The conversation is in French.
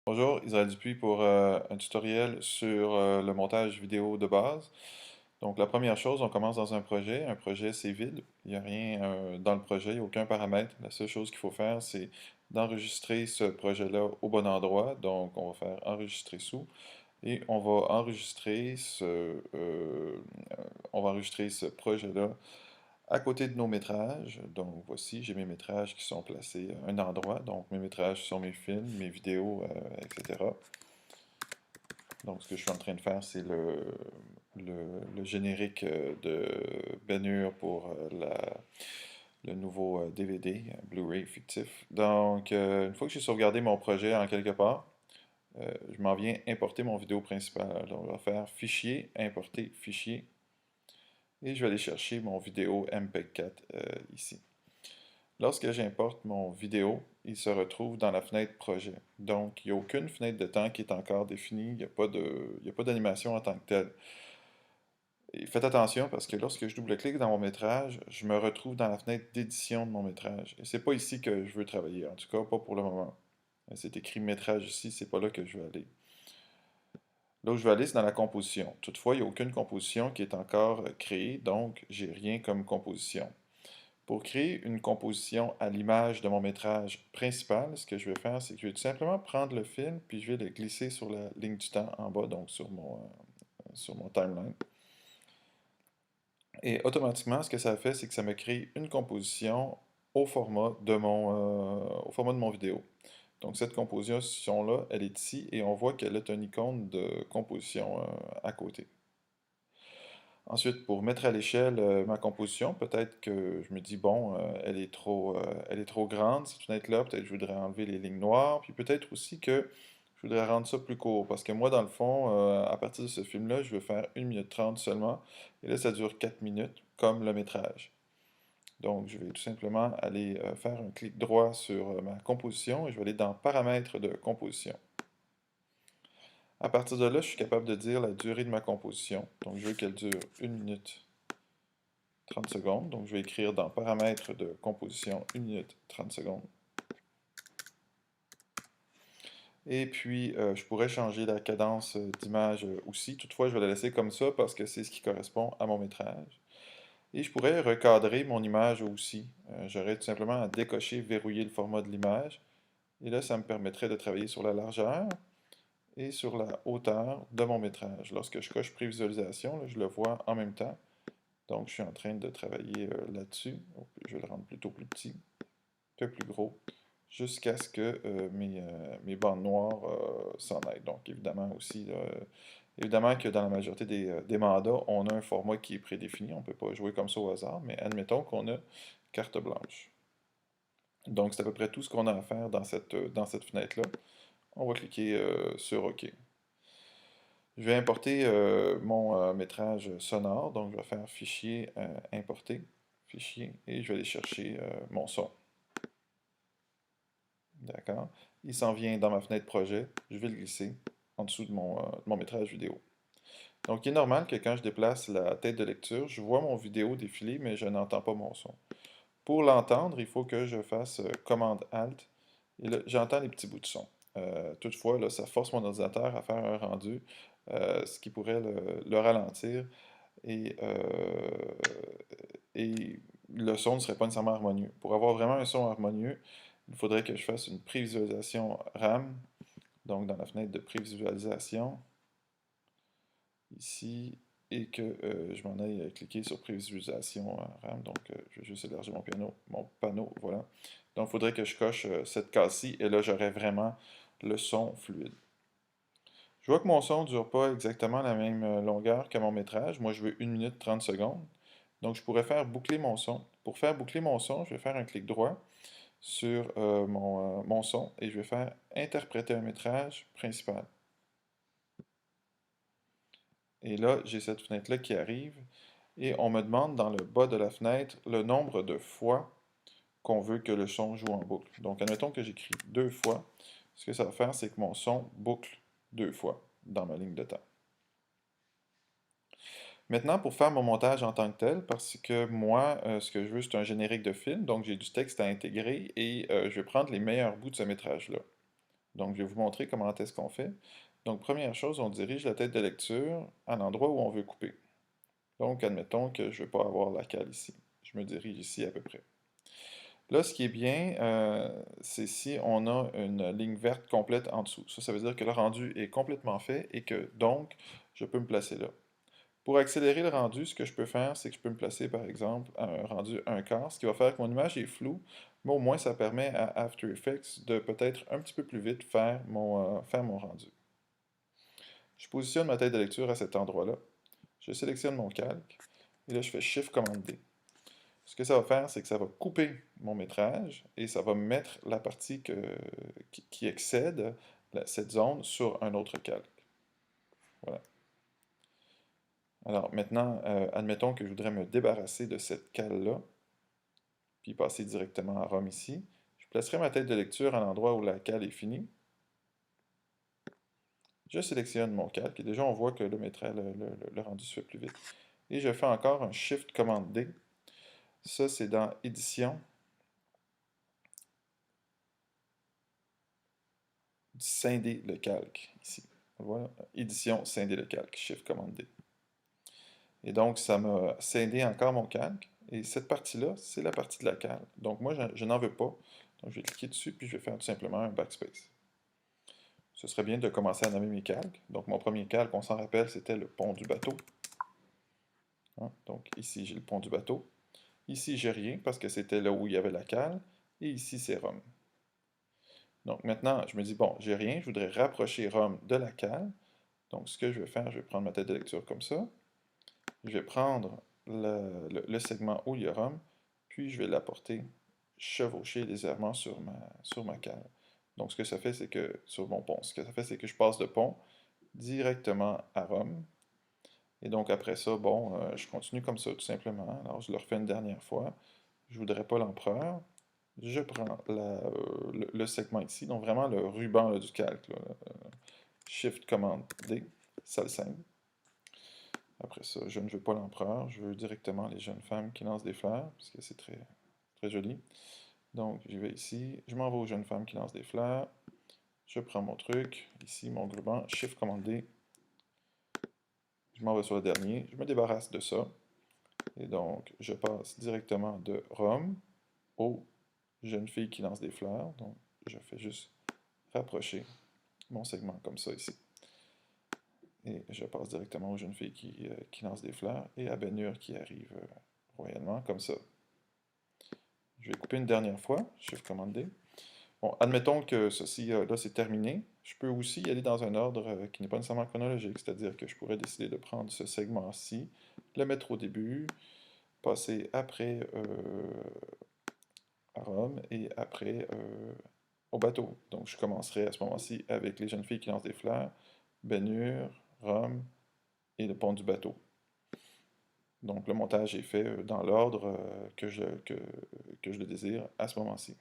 Bonjour, Israël Dupuis pour un tutoriel sur le montage vidéo de base. Donc la première chose, on commence dans un projet. Un projet, c'est vide. Il n'y a rien dans le projet, il n'y a aucun paramètre. La seule chose qu'il faut faire, c'est d'enregistrer ce projet-là au bon endroit. Donc on va faire enregistrer sous et on va enregistrer ce projet-là à côté de nos métrages. Donc voici, j'ai mes métrages qui sont placés à un endroit. Donc mes métrages sont mes films, mes vidéos, etc. Donc ce que je suis en train de faire, c'est le générique de Ben Hur pour le nouveau DVD, Blu-ray fictif. Donc une fois que j'ai sauvegardé mon projet en quelque part, je m'en viens importer mon vidéo principale. Donc on va faire Fichier, Importer, Fichier. Et je vais aller chercher mon vidéo MPEG-4 ici. Lorsque j'importe mon vidéo, il se retrouve dans la fenêtre projet. Donc, il n'y a aucune fenêtre de temps qui est encore définie, il n'y a pas d'animation en tant que telle. Et faites attention parce que lorsque je double-clique dans mon métrage, je me retrouve dans la fenêtre d'édition de mon métrage. Et c'est pas ici que je veux travailler, en tout cas pas pour le moment. C'est écrit métrage ici, c'est pas là que je veux aller. Là où je vais aller, c'est dans la composition. Toutefois, il n'y a aucune composition qui est encore créée, donc j'ai rien comme composition. Pour créer une composition à l'image de mon métrage principal, ce que je vais faire, c'est que je vais tout simplement prendre le film, puis je vais le glisser sur la ligne du temps en bas, donc sur mon timeline. Et automatiquement, ce que ça fait, c'est que ça me crée une composition au format de mon vidéo. Donc cette composition-là, elle est ici, et on voit qu'elle est une icône de composition à côté. Ensuite, pour mettre à l'échelle ma composition, peut-être que je me dis, bon, elle est trop grande, cette fenêtre-là, peut-être que je voudrais enlever les lignes noires, puis peut-être aussi que je voudrais rendre ça plus court, parce que moi, dans le fond, à partir de ce film-là, je veux faire 1 minute 30 seulement, et là, ça dure 4 minutes, comme le métrage. Donc, je vais tout simplement aller faire un clic droit sur ma composition, et je vais aller dans Paramètres de composition. À partir de là, je suis capable de dire la durée de ma composition. Donc, je veux qu'elle dure 1 minute 30 secondes. Donc, je vais écrire dans Paramètres de composition 1 minute 30 secondes. Et puis, je pourrais changer la cadence d'image aussi. Toutefois, je vais la laisser comme ça parce que c'est ce qui correspond à mon métrage. Et je pourrais recadrer mon image aussi. J'aurais tout simplement à décocher, verrouiller le format de l'image. Et là, ça me permettrait de travailler sur la largeur et sur la hauteur de mon métrage. Lorsque je coche prévisualisation, là, je le vois en même temps. Donc, je suis en train de travailler là-dessus. Je vais le rendre plutôt plus petit, un peu plus gros, jusqu'à ce que mes bandes noires s'en aillent. Donc, évidemment aussi, évidemment que dans la majorité des mandats, on a un format qui est prédéfini. On ne peut pas jouer comme ça au hasard, mais admettons qu'on a carte blanche. Donc, c'est à peu près tout ce qu'on a à faire dans cette fenêtre-là. On va cliquer sur OK. Je vais importer mon métrage sonore, donc je vais faire Fichier, Importer, Fichier, et je vais aller chercher mon son. D'accord? Il s'en vient dans ma fenêtre projet, je vais le glisser en dessous de mon métrage vidéo. Donc il est normal que quand je déplace la tête de lecture, je vois mon vidéo défiler, mais je n'entends pas mon son. Pour l'entendre, il faut que je fasse Commande Alt, et là, j'entends les petits bouts de son. Toutefois, là, ça force mon ordinateur à faire un rendu, ce qui pourrait le ralentir, et, et le son ne serait pas nécessairement harmonieux. Pour avoir vraiment un son harmonieux, il faudrait que je fasse une prévisualisation RAM, donc dans la fenêtre de prévisualisation, ici, et que je m'en aille cliquer sur prévisualisation RAM, donc je vais juste élargir mon panneau, voilà. Donc il faudrait que je coche cette case-ci, et là j'aurai vraiment le son fluide. Je vois que mon son ne dure pas exactement la même longueur que mon métrage. Moi, je veux 1 minute 30 secondes. Donc, je pourrais faire boucler mon son. Pour faire boucler mon son, je vais faire un clic droit sur mon son et je vais faire interpréter un métrage principal. Et là, j'ai cette fenêtre-là qui arrive et on me demande dans le bas de la fenêtre le nombre de fois qu'on veut que le son joue en boucle. Donc, admettons que j'écris 2 fois. Ce que ça va faire, c'est que mon son boucle 2 fois dans ma ligne de temps. Maintenant, pour faire mon montage en tant que tel, parce que moi, ce que je veux, c'est un générique de film, donc j'ai du texte à intégrer et je vais prendre les meilleurs bouts de ce métrage-là. Donc, je vais vous montrer comment est-ce qu'on fait. Donc, première chose, on dirige la tête de lecture à l'endroit où on veut couper. Donc, admettons que je ne veux pas avoir la cale ici. Je me dirige ici à peu près. Là, ce qui est bien, c'est si on a une ligne verte complète en dessous. Ça veut dire que le rendu est complètement fait et que, donc, je peux me placer là. Pour accélérer le rendu, ce que je peux faire, c'est que je peux me placer, par exemple, à un rendu 1/4, ce qui va faire que mon image est floue, mais au moins ça permet à After Effects de peut-être un petit peu plus vite faire mon rendu. Je positionne ma tête de lecture à cet endroit-là. Je sélectionne mon calque, et là je fais Shift-Command-D. Ce que ça va faire, c'est que ça va couper mon métrage, et ça va mettre la partie qui excède cette zone sur un autre calque. Voilà. Alors maintenant, admettons que je voudrais me débarrasser de cette cale-là, puis passer directement à ROM ici. Je placerai ma tête de lecture à l'endroit où la cale est finie. Je sélectionne mon calque, et déjà on voit que le rendu se fait plus vite. Et je fais encore un Shift-Command-D. Ça, c'est dans Édition, scinder le calque, ici. Voilà, Édition, scinder le calque, Shift-Command-D. Et donc, ça m'a scindé encore mon calque. Et cette partie-là, c'est la partie de la cale. Donc moi, je n'en veux pas. Donc je vais cliquer dessus, puis je vais faire tout simplement un backspace. Ce serait bien de commencer à nommer mes calques. Donc mon premier calque, on s'en rappelle, c'était le pont du bateau. Hein? Donc ici, j'ai le pont du bateau. Ici, j'ai rien, parce que c'était là où il y avait la cale. Et ici, c'est Rome. Donc maintenant, je me dis, bon, j'ai rien, je voudrais rapprocher Rome de la cale. Donc ce que je vais faire, je vais prendre ma tête de lecture comme ça. Je vais prendre le segment où il y a Rome, puis je vais l'apporter chevaucher légèrement sur ma cale. Donc ce que ça fait, c'est que, sur mon pont, ce que ça fait, c'est que je passe de pont directement à Rome. Et donc après ça, bon, je continue comme ça tout simplement. Alors je le refais une dernière fois. Je voudrais pas l'empereur. Je prends le segment ici, donc vraiment le ruban là, du calque. Là, Shift-Command-D, ça le scinde. Après ça, je ne veux pas l'empereur, je veux directement les jeunes femmes qui lancent des fleurs, parce que c'est très, très joli. Donc, j'y vais ici, je m'en vais aux jeunes femmes qui lancent des fleurs, je prends mon truc, ici, mon ruban, Shift-Command-D, je m'en vais sur le dernier, je me débarrasse de ça, et donc, je passe directement de Rome aux jeunes filles qui lancent des fleurs, donc je fais juste rapprocher mon segment comme ça ici. Et je passe directement aux jeunes filles qui lancent des fleurs et à Ben Hur qui arrive royalement comme ça. Je vais couper une dernière fois, Shift-Command-D. Bon, admettons que ceci là c'est terminé. Je peux aussi y aller dans un ordre qui n'est pas nécessairement chronologique, c'est-à-dire que je pourrais décider de prendre ce segment-ci, le mettre au début, passer après à Rome et après au bateau. Donc je commencerai à ce moment-ci avec les jeunes filles qui lancent des fleurs, Ben Hur, Rome et le pont du bateau. Donc le montage est fait dans l'ordre que je le désire à ce moment-ci.